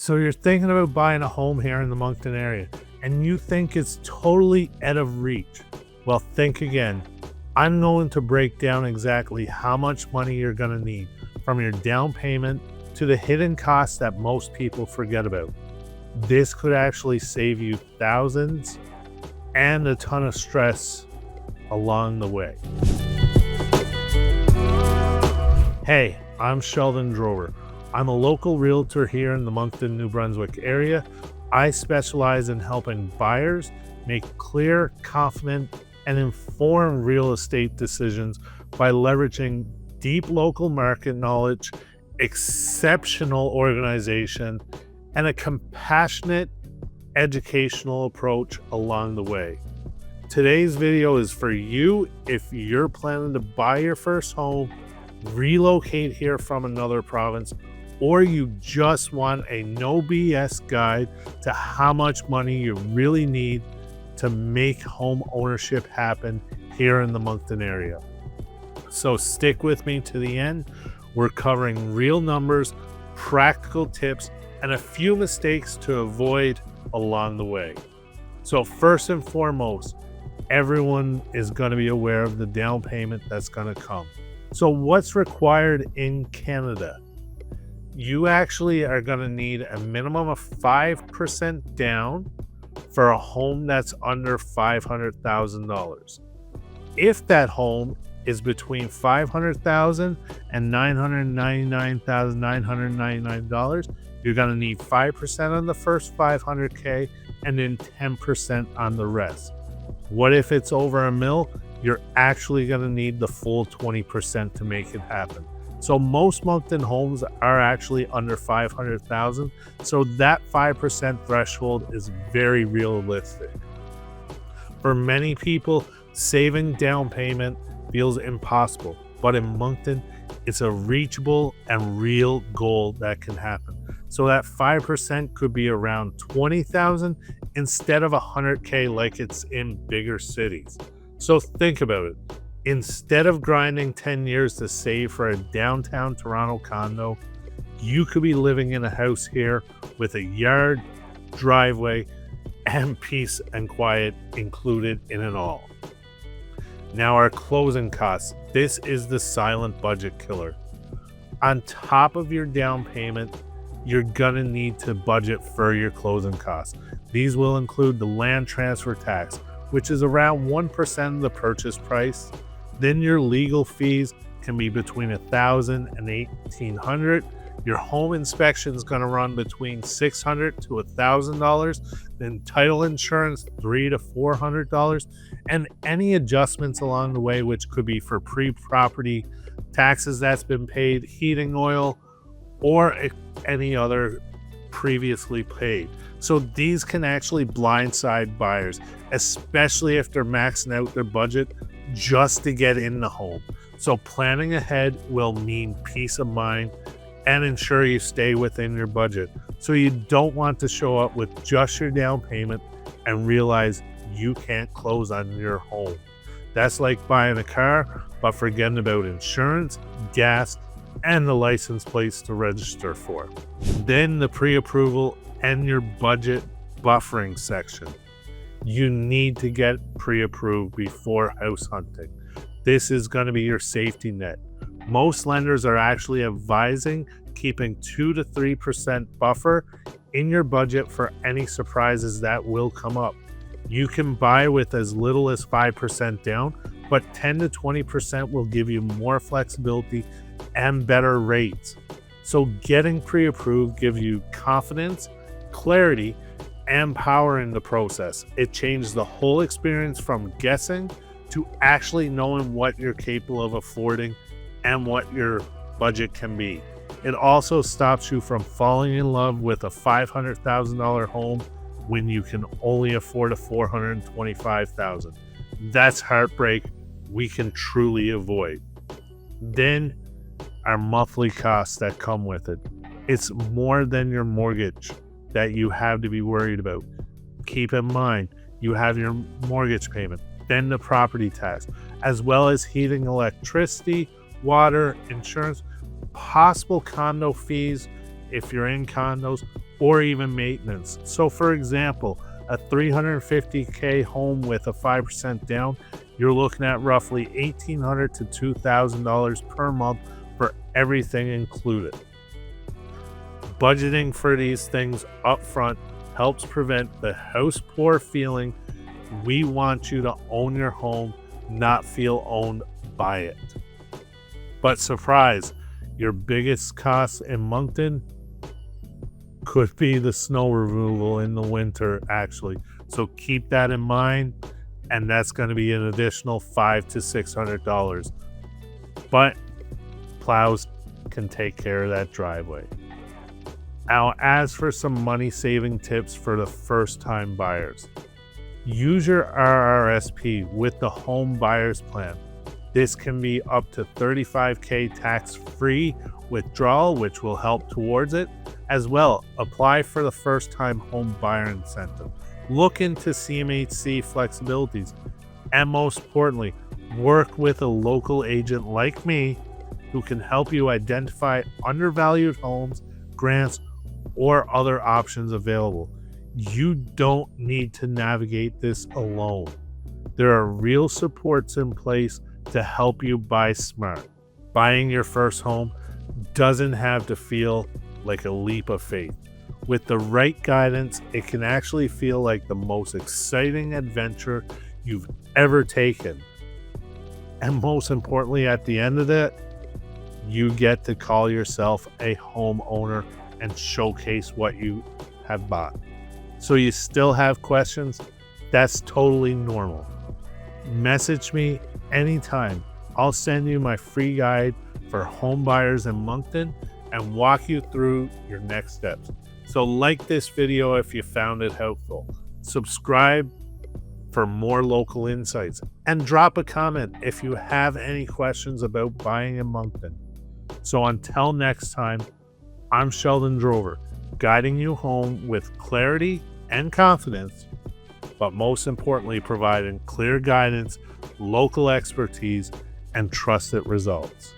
So you're thinking about buying a home here in the Moncton area and you think it's totally out of reach. Well, think again. I'm going to break down exactly how much money you're going to need, from your down payment to the hidden costs that most people forget about. This could actually save you thousands and a ton of stress along the way. Hey, I'm Sheldon Drover. I'm a local realtor here in the Moncton, New Brunswick area. I specialize in helping buyers make clear, confident, and informed real estate decisions by leveraging deep local market knowledge, exceptional organization, and a compassionate educational approach along the way. Today's video is for you if you're planning to buy your first home, relocate here from another province, or you just want a no BS guide to how much money you really need to make home ownership happen here in the Moncton area. So stick with me to the end. We're covering real numbers, practical tips, and a few mistakes to avoid along the way. So first and foremost, everyone is going to be aware of the down payment that's going to come. So what's required in Canada? You actually are going to need a minimum of 5% down for a home that's under $500,000. If that home is between $500,000 and $999,999, you're going to need 5% on the first $500K and then 10% on the rest. What if it's over $1 million? You're actually going to need the full 20% to make it happen. So most Moncton homes are actually under $500,000. So that 5% threshold is very realistic. For many people, saving down payment feels impossible, but in Moncton, it's a reachable and real goal that can happen. So that 5% could be around $20,000 instead of $100K like it's in bigger cities. So think about it. Instead of grinding 10 years to save for a downtown Toronto condo, you could be living in a house here with a yard, driveway, and peace and quiet included in it all. Now our closing costs. This is the silent budget killer. On top of your down payment, you're gonna need to budget for your closing costs. These will include the land transfer tax, which is around 1% of the purchase price. Then your legal fees can be between $1,000 and $1,800. Your home inspection is going to run between $600 to $1,000. Then title insurance $300 to $400, and any adjustments along the way, which could be for pre-property taxes that's been paid, heating oil, or any other previously paid. So these can actually blindside buyers, especially if they're maxing out their budget just to get in the home. So planning ahead will mean peace of mind and ensure you stay within your budget. So you don't want to show up with just your down payment and realize you can't close on your home. That's like buying a car, but forgetting about insurance, gas, and the license plates to register for. Then the pre-approval and your budget buffering section. You need to get pre-approved before house hunting. This is going to be your safety net. Most lenders are actually advising keeping 2 to 3% buffer in your budget for any surprises that will come up. You can buy with as little as 5% down, but 10 to 20% will give you more flexibility and better rates. So getting pre-approved gives you confidence, clarity, and power in the process. It changes the whole experience from guessing to actually knowing what you're capable of affording and what your budget can be. It also stops you from falling in love with a $500,000 home when you can only afford a $425,000. That's heartbreak we can truly avoid. Then our monthly costs that come with it. It's more than your mortgage that you have to be worried about. Keep in mind, you have your mortgage payment, then the property tax, as well as heating, electricity, water, insurance, possible condo fees if you're in condos, or even maintenance. So for example, a $350K home with a 5% down, you're looking at roughly $1,800 to $2,000 per month for everything included. Budgeting for these things up front helps prevent the house poor feeling. We want you to own your home, not feel owned by it. But surprise, your biggest cost in Moncton could be the snow removal in the winter, actually. So keep that in mind, and that's going to be an additional $500 to $600. But plows can take care of that driveway. Now, as for some money saving tips for the first time buyers, use your RRSP with the home buyers plan. This can be up to $35K tax-free withdrawal, which will help towards it. As well, apply for the first-time home buyer incentive. Look into CMHC flexibilities. And most importantly, work with a local agent like me who can help you identify undervalued homes, grants, or other options available. You don't need to navigate this alone. There are real supports in place to help you buy smart. Buying your first home doesn't have to feel like a leap of faith. With the right guidance, it can actually feel like the most exciting adventure you've ever taken. And most importantly, at the end of it, you get to call yourself a homeowner and showcase what you have bought. So you still have questions? That's totally normal. Message me anytime. I'll send you my free guide for home buyers in Moncton and walk you through your next steps. So like this video if you found it helpful. Subscribe for more local insights and drop a comment if you have any questions about buying in Moncton. So until next time, I'm Sheldon Drover, guiding you home with clarity and confidence, but most importantly, providing clear guidance, local expertise, and trusted results.